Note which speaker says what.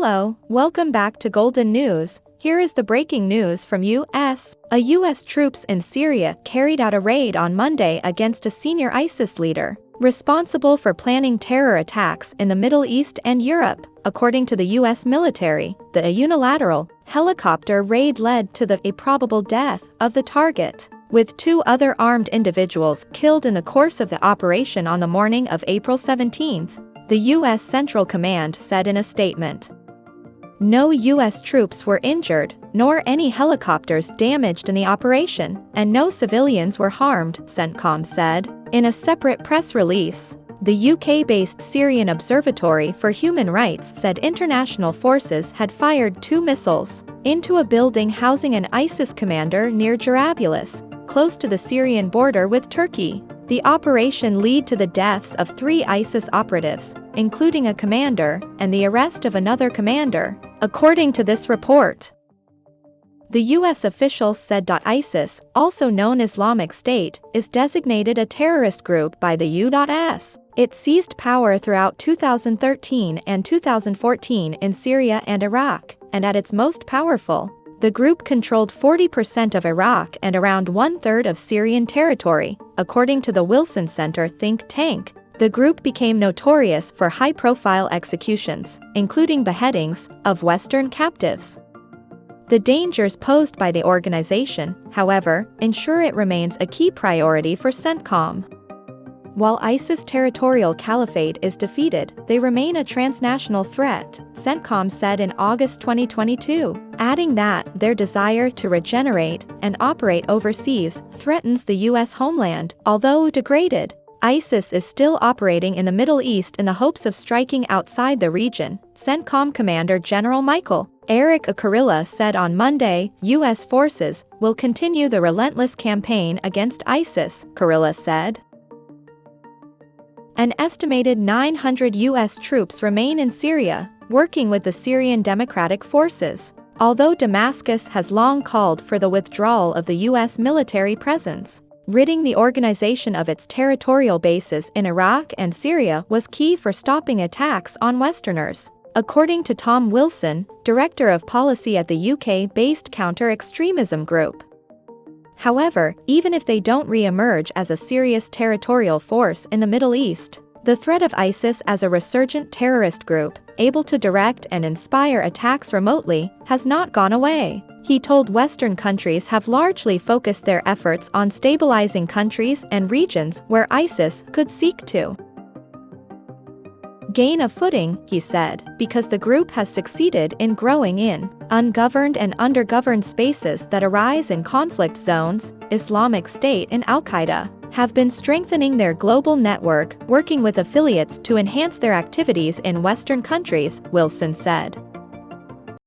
Speaker 1: Hello, welcome back to Golden News. Here is the breaking news from U.S. U.S. troops in Syria carried out a raid on Monday against a senior ISIS leader, responsible for planning terror attacks in the Middle East and Europe. According to the U.S. military, the unilateral helicopter raid led to the probable death of the target, with 2 other armed individuals killed in the course of the operation on the morning of April 17, the U.S. Central Command said in a statement. No U.S. troops were injured, nor any helicopters damaged in the operation, and no civilians were harmed, CENTCOM said. In a separate press release, the UK-based Syrian Observatory for Human Rights said international forces had fired 2 missiles into a building housing an ISIS commander near Jarablus, close to the Syrian border with Turkey. The operation led to the deaths of 3 ISIS operatives, including a commander, and the arrest of another commander, according to this report. The U.S. official said ISIS, also known Islamic State, is designated a terrorist group by the U.S. It seized power throughout 2013 and 2014 in Syria and Iraq, and at its most powerful, the group controlled 40% of Iraq and around 1/3 of Syrian territory, according to the Wilson Center think tank. The group became notorious for high-profile executions, including beheadings, of Western captives. The dangers posed by the organization, however, ensure it remains a key priority for CENTCOM. While ISIS territorial caliphate is defeated, they remain a transnational threat, CENTCOM said in August 2022, adding that their desire to regenerate and operate overseas threatens the U.S. homeland. Although degraded, ISIS is still operating in the Middle East in the hopes of striking outside the region, CENTCOM Commander General Michael Eric Kurilla said on Monday. U.S. forces will continue the relentless campaign against ISIS, Kurilla said. An estimated 900 U.S. troops remain in Syria, working with the Syrian Democratic Forces, although Damascus has long called for the withdrawal of the U.S. military presence. Ridding the organization of its territorial bases in Iraq and Syria was key for stopping attacks on Westerners, according to Tom Wilson, Director of Policy at the UK-based counter-extremism group. However, even if they don't re-emerge as a serious territorial force in the Middle East, the threat of ISIS as a resurgent terrorist group, able to direct and inspire attacks remotely, has not gone away. He told Western countries have largely focused their efforts on stabilizing countries and regions where ISIS could seek to gain a footing, he said, because the group has succeeded in growing in ungoverned and undergoverned spaces that arise in conflict zones. Islamic State and Al-Qaeda have been strengthening their global network, working with affiliates to enhance their activities in Western countries, Wilson said.